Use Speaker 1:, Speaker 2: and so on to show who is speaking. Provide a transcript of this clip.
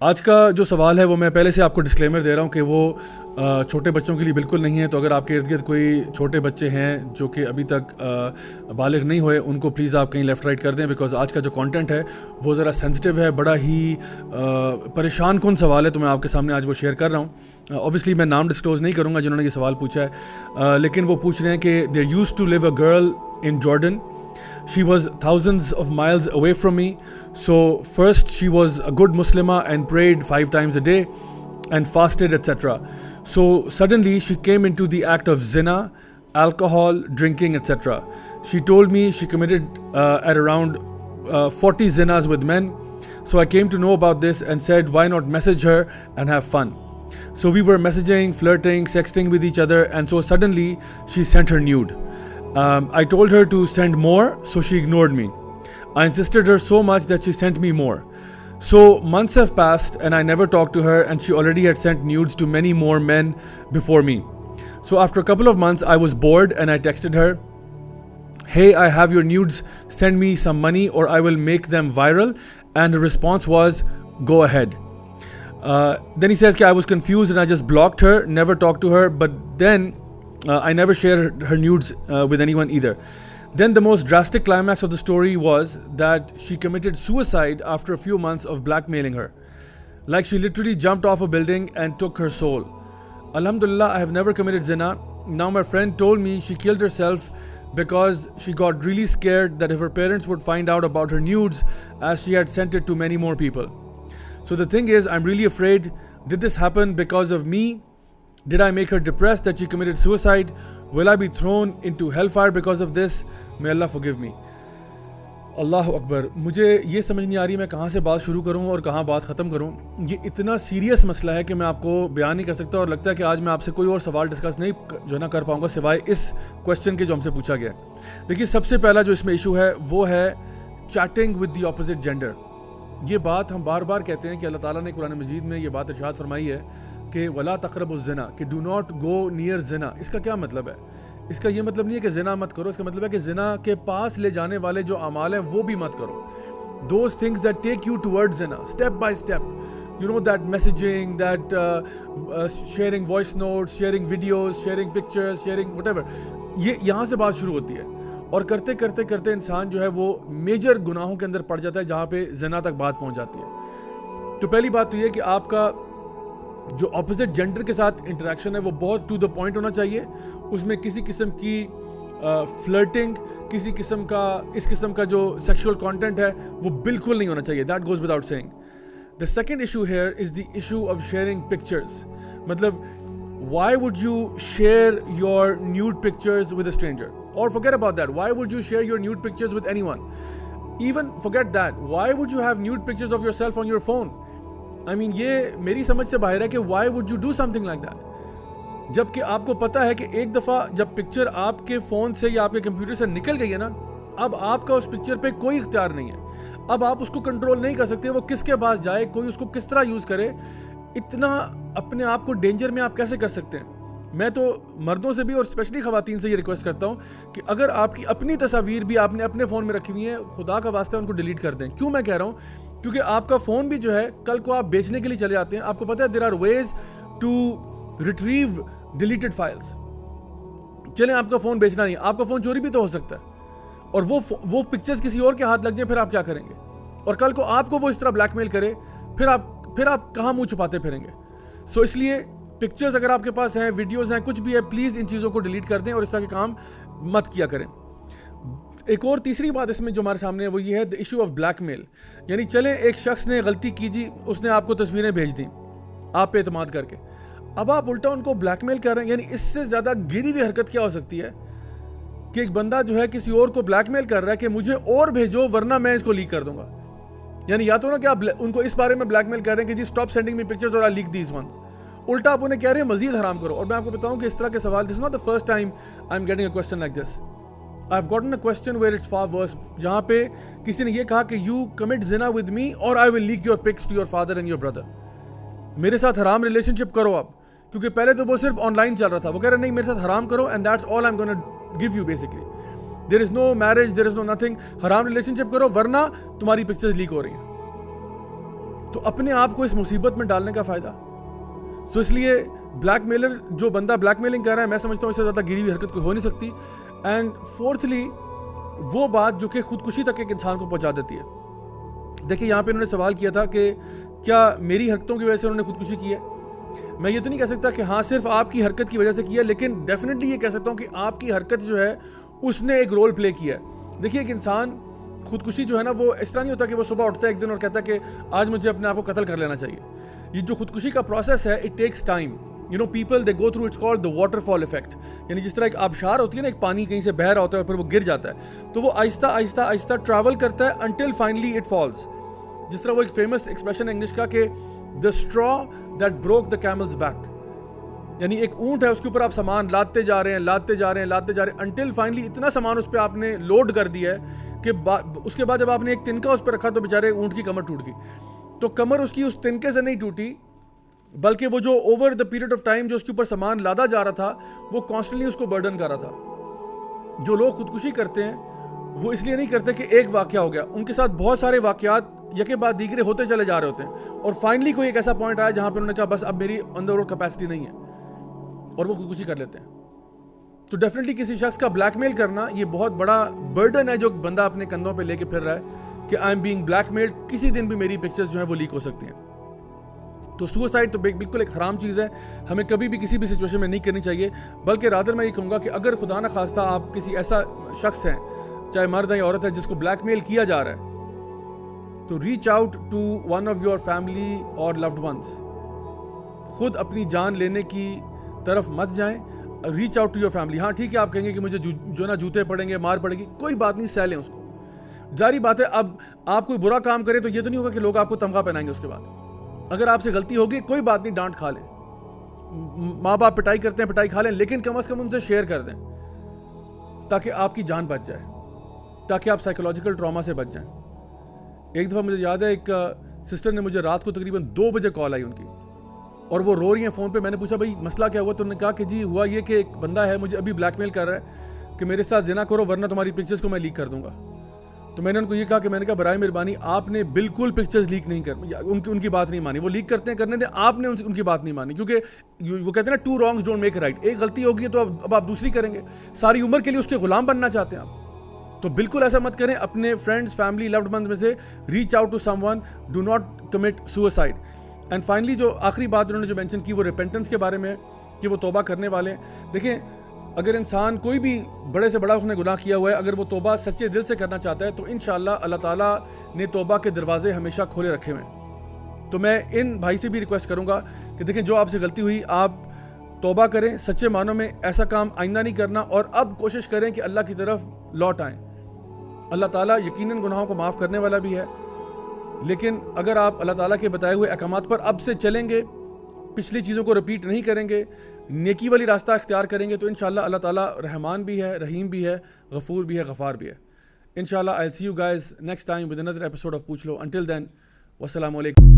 Speaker 1: آج کا جو سوال ہے وہ میں پہلے سے آپ کو ڈسکلیمر دے رہا ہوں کہ وہ چھوٹے بچوں کے لیے بالکل نہیں ہے. تو اگر آپ کے ارد گرد کوئی چھوٹے بچے ہیں جو کہ ابھی تک بالغ نہیں ہوئے, ان کو پلیز آپ کہیں لیفٹ رائٹ کر دیں, بیکاز آج کا جو کانٹینٹ ہے وہ ذرا سینسٹیو ہے, بڑا ہی پریشان کن سوال ہے. تو میں آپ کے سامنے آج وہ شیئر کر رہا ہوں. اوبیسلی میں نام ڈسکلوز نہیں کروں گا جنہوں نے یہ سوال پوچھا ہے, لیکن وہ پوچھ رہے ہیں کہ there used to live a girl in Jordan. She was thousands of miles away from me. So first she was a good Muslimah and prayed 5 times a day and fasted, etc. So suddenly she came into the act of zina, alcohol, drinking, etc. She told me she committed at around 40 zinas with men. So I came to know about this and said, why not message her and have fun? So we were messaging, flirting, sexting with each other, and so suddenly she sent her nude. I told her to send more, so she ignored me. I insisted her so much that she sent me more. So months have passed and I never talked to her, and she already had sent nudes to many more men before me. So after a couple of months I was bored and I texted her, hey, I have your nudes, send me some money or I will make them viral. And her response was, go ahead. Then he says I was confused and I just blocked her, never talked to her, but then I never shared her nudes with anyone either. Then the most drastic climax of the story was that she committed suicide after a few months of blackmailing her. Like she literally jumped off a building and took her soul. Alhamdulillah, I have never committed zina. Now my friend told me she killed herself because she got really scared that if her parents would find out about her nudes, as she had sent it to many more people. So the thing is, I'm really afraid. Did this happen because of me? Did I make her depressed that she committed suicide? Will I be thrown into hellfire because of this? May Allah forgive me. اللہ اکبر. مجھے یہ سمجھ نہیں آ رہی میں کہاں سے بات شروع کروں اور کہاں بات ختم کروں. یہ اتنا سیریس مسئلہ ہے کہ میں آپ کو بیان نہیں کر سکتا, اور لگتا ہے کہ آج میں آپ سے کوئی اور سوال ڈسکس نہیں نہ کر پاؤں گا سوائے اس کویسچن کے جو ہم سے پوچھا گیا. دیکھیے, سب سے پہلا جو اس میں ایشو ہے وہ ہے cheating with the opposite gender. یہ بات ہم بار بار کہتے ہیں کہ اللہ تعالیٰ نے قرآن مجید میں یہ بات ارشاد فرمائی ہے کہ ولا تقربوا الزنا, کہ ڈو ناٹ گو نیئر زنا. اس کا کیا مطلب ہے؟ اس کا یہ مطلب نہیں ہے کہ زنا مت کرو, اس کا مطلب ہے کہ زنا کے پاس لے جانے والے جو اعمال ہیں وہ بھی مت کرو. Those things that take you toward زنا, step by step, you know, that messaging, that sharing voice notes, sharing videos, sharing pictures, sharing whatever, یہ یہاں سے بات شروع ہوتی ہے. اور کرتے کرتے کرتے انسان جو ہے وہ میجر گناہوں کے اندر پڑ جاتا ہے جہاں پہ زنا تک بات پہنچ جاتی ہے. تو پہلی بات تو یہ کہ آپ کا جو اپوزٹ جینڈر کے ساتھ انٹریکشن ہے وہ بہت ٹو دا پوائنٹ ہونا چاہیے. اس میں کسی قسم کی فلرٹنگ, کسی قسم کا اس قسم کا جو سیکشول کانٹینٹ ہے وہ بالکل نہیں ہونا چاہیے. That goes without saying. The second issue here is the issue of sharing pictures. مطلب why would you share your nude pictures with a stranger? Or forget about that, why would you share your nude pictures with anyone? Even forget that, why would you have nude pictures of yourself on your phone? I mean, یہ میری سمجھ سے باہر ہے کہ why would you do something like that? جبکہ آپ کو پتا ہے کہ ایک دفعہ جب پکچر آپ کے فون سے یا آپ کے کمپیوٹر سے نکل گئی ہے نا, اب آپ کا اس پکچر پہ کوئی اختیار نہیں ہے. اب آپ اس کو کنٹرول نہیں کر سکتے, وہ کس کے پاس جائے, کوئی اس کو کس طرح یوز کرے. اتنا اپنے آپ کو ڈینجر میں آپ کیسے کر سکتے ہیں؟ میں تو مردوں سے بھی اور اسپیشلی خواتین سے یہ ریکویسٹ کرتا ہوں کہ اگر آپ کی اپنی تصاویر بھی آپ نے اپنے فون میں رکھی ہوئی ہیں, خدا کا واسطہ ان کو ڈیلیٹ کر دیں. کیوں میں کہہ رہا ہوں؟ کیونکہ آپ کا فون بھی جو ہے کل کو آپ بیچنے کے لیے چلے آتے ہیں. آپ کو پتہ ہے there are ways to retrieve deleted files. چلیں آپ کا فون بیچنا نہیں, آپ کا فون چوری بھی تو ہو سکتا ہے, اور وہ پکچرز کسی اور کے ہاتھ لگ جائیں, پھر آپ کیا کریں گے؟ اور کل کو آپ کو وہ اس طرح بلیک میل کرے, پھر آپ کہاں منہ چھپاتے پھریں گے؟ سو اس لیے پکچرز اگر آپ کے پاس ہیں, ویڈیوز ہیں, کچھ بھی ہے, پلیز ان چیزوں کو ڈیلیٹ کر دیں اور اس طرح کے کام مت کیا کریں. ایک اور تیسری بات اس میں جو ہمارے سامنے ہے وہ یہ ہے دی ایشو آف بلیک میل. یعنی چلیں ایک شخص نے غلطی کی جی, اس نے آپ کو تصویریں بھیج دیں آپ پہ اعتماد کر کے, اب آپ الٹا ان کو بلیک میل کر رہے ہیں. یعنی اس سے زیادہ گری ہوئی حرکت کیا ہو سکتی ہے کہ ایک بندہ جو ہے کسی اور کو بلیک میل کر رہا ہے کہ مجھے اور بھیجو ورنہ میں اس کو لیک کر دوں گا. یعنی یا تو نا کہ آپ ان کو اس بارے میں بلیک میل کر رہے ہیں کہ جی اسٹاپ سینڈنگ می پکچرز اور آئی لیک دیز ونس, الٹا آپ انہیں کہہ رہے ہیں مزید حرام کرو. اور میں آپ کو بتاؤں کہ اس طرح کے سوال, this is not the first time I am getting a question like this. I have gotten a question where it's far worse, جہاں پہ کسی نے یہ کہا کہ یو کمٹ زنا ود می اور I will leak your pics to your father and your brother. میرے ساتھ حرام ریلیشن شپ کرو آپ, کیونکہ پہلے تو وہ صرف آن لائن چل رہا تھا. وہ کہہ رہے نہیں میرے ساتھ حرام کرو and that's all I am gonna give you. Basically there is no marriage, there is no nothing. حرام ریلیشن شپ کرو ورنہ تمہاری پکچرز لیک ہو رہی ہیں. تو اپنے آپ کو اس مصیبت میں ڈالنے کا فائدہ. سو اس لیے بلیک میلر جو بندہ بلیک میلنگ کر رہا ہے میں سمجھتا ہوں اس سے زیادہ گری ہوئی حرکت کوئی ہو نہیں سکتی. اینڈ فورتھلی وہ بات جو کہ خودکشی تک ایک انسان کو پہنچا دیتی ہے. دیکھیں یہاں پہ انہوں نے سوال کیا تھا کہ کیا میری حرکتوں کی وجہ سے انہوں نے خودکشی کی ہے. میں یہ تو نہیں کہہ سکتا کہ ہاں صرف آپ کی حرکت کی وجہ سے کی ہے, لیکن ڈیفینیٹلی یہ کہہ سکتا ہوں کہ آپ کی حرکت جو ہے اس نے ایک رول پلے کیا ہے. دیکھیے ایک انسان خودکشی جو ہے نا وہ اس طرح نہیں ہوتا کہ وہ صبح اٹھتا ہے ایک دن اور کہتا ہے کہ آج مجھے اپنے آپ کو قتل کر لینا چاہیے. یہ جو خودکشی کا پروسیس ہے it takes time. You know people they go through it's called the waterfall effect. یعنی جس طرح ایک آبشار ہوتی ہے نا, ایک پانی کہیں سے بہہ رہا ہوتا ہے اور پھر وہ گر جاتا ہے, تو وہ آہستہ آہستہ آہستہ ٹریول کرتا ہے انٹل فائنلی اٹ فالز. جس طرح وہ ایک فیمس ایکسپریشن ہے انگلش کا کہ the straw that broke the camel's back. یعنی ایک اونٹ ہے, اس کے اوپر آپ سامان لاتے جا رہے ہیں انٹل فائنلی اتنا سامان اس پہ آپ نے لوڈ کر دیا ہے کہ اس کے بعد جب آپ نے ایک تنکا اس پہ رکھا تو بیچارے اونٹ کی کمر ٹوٹ گئی. تو کمر اس کی اس تنکے سے نہیں ٹوٹی, بلکہ وہ جو over the period of time جو اس کے اوپر سامان لادا جا رہا تھا وہ کانسٹنٹلی اس کو برڈن کر رہا تھا. جو لوگ خودکشی کرتے ہیں وہ اس لیے نہیں کرتے کہ ایک واقعہ ہو گیا, ان کے ساتھ بہت سارے واقعات یکے بعد دیگرے ہوتے چلے جا رہے ہوتے ہیں اور فائنلی کوئی ایک ایسا پوائنٹ آیا جہاں پہ انہوں نے کہا بس اب میری اندر اور کیپیسٹی نہیں ہے, اور وہ خودکشی کر لیتے ہیں. تو ڈیفینیٹلی کسی شخص کا بلیک میل کرنا یہ بہت بڑا برڈن ہے جو بندہ اپنے کندھوں پہ لے کے پھر رہا ہے کہ I am being black mailed, کسی دن بھی میری پکچرز جو ہیں وہ لیک ہو سکتی ہیں. تو سوسائڈ تو بالکل ایک حرام چیز ہے, ہمیں کبھی بھی کسی بھی سچویشن میں نہیں کرنی چاہیے. بلکہ رادر میں یہ کہوں گا کہ اگر خدا نہ خواستہ آپ کسی ایسا شخص ہیں, چاہے مرد ہے یا عورت ہے, جس کو بلیک میل کیا جا رہا ہے, تو reach out to one of your family اور لوڈ ونس. خود اپنی جان لینے کی طرف مت جائیں, reach out to your family. ہاں ٹھیک ہے آپ کہیں گے کہ مجھے جو نا جوتے پڑیں گے, مار پڑے گی, کوئی بات نہیں, سہ لیں اس کو. جاری بات ہے, اب آپ کوئی برا کام کرے تو یہ تو نہیں ہوگا کہ لوگ آپ کو تمغہ پہنائیں گے اس کے بعد. اگر آپ سے غلطی ہوگی کوئی بات نہیں, ڈانٹ کھا لیں, ماں باپ پٹائی کرتے ہیں پٹائی کھا لیں, لیکن کم از کم ان سے شیئر کر دیں تاکہ آپ کی جان بچ جائے, تاکہ آپ سائیکولوجیکل ٹراما سے بچ جائیں. ایک دفعہ مجھے یاد ہے ایک سسٹر نے مجھے رات کو تقریباً 2 بجے کال آئی ان کی, اور وہ رو رہی ہیں فون پہ. میں نے پوچھا بھائی مسئلہ کیا ہوا, تو انہوں نے کہا کہ جی ہوا یہ کہ ایک بندہ ہے مجھے ابھی بلیک میل کر رہا ہے کہ میرے ساتھ زنا کرو ورنہ تمہاری پکچرز کو میں لیک کر دوں گا. تو میں نے ان کو یہ کہا کہ میں نے کہا برائے مہربانی آپ نے بالکل پکچرز لیک نہیں کرنی, ان کی بات نہیں مانی. وہ لیک کرتے ہیں کرنے دیں, آپ نے ان کی بات نہیں مانی, کیونکہ وہ کہتے ہیں نا 2 wrongs don't make a right. ایک غلطی ہوگی تو اب آپ دوسری کریں گے, ساری عمر کے لیے اس کے غلام بننا چاہتے ہیں آپ, تو بالکل ایسا مت کریں. اپنے فرینڈز, فیملی, لوڈ ونز میں سے reach out to someone, do not commit suicide. And finally جو آخری بات انہوں نے جو مینشن کی وہ ریپینٹنس کے بارے میں, کہ وہ توبہ کرنے والے ہیں. دیکھیں اگر انسان کوئی بھی بڑے سے بڑا اس نے گناہ کیا ہوا ہے, اگر وہ توبہ سچے دل سے کرنا چاہتا ہے تو انشاءاللہ اللہ تعالیٰ نے توبہ کے دروازے ہمیشہ کھولے رکھے ہوئے ہیں. تو میں ان بھائی سے بھی ریکویسٹ کروں گا کہ دیکھیں جو آپ سے غلطی ہوئی آپ توبہ کریں سچے معنوں میں, ایسا کام آئندہ نہیں کرنا, اور اب کوشش کریں کہ اللہ کی طرف لوٹ آئیں. اللہ تعالیٰ یقیناً گناہوں کو معاف کرنے والا بھی ہے, لیکن اگر آپ اللہ تعالیٰ کے بتائے ہوئے احکامات پر اب سے چلیں گے, پچھلی چیزوں کو رپیٹ نہیں کریں گے, نیکی والی راستہ اختیار کریں گے, تو انشاءاللہ اللہ تعالیٰ رحمان بھی ہے, رحیم بھی ہے, غفور بھی ہے, غفار بھی ہے. انشاءاللہ I'll see you guys next time with another episode of پوچھ لو. Until then, والسلام علیکم.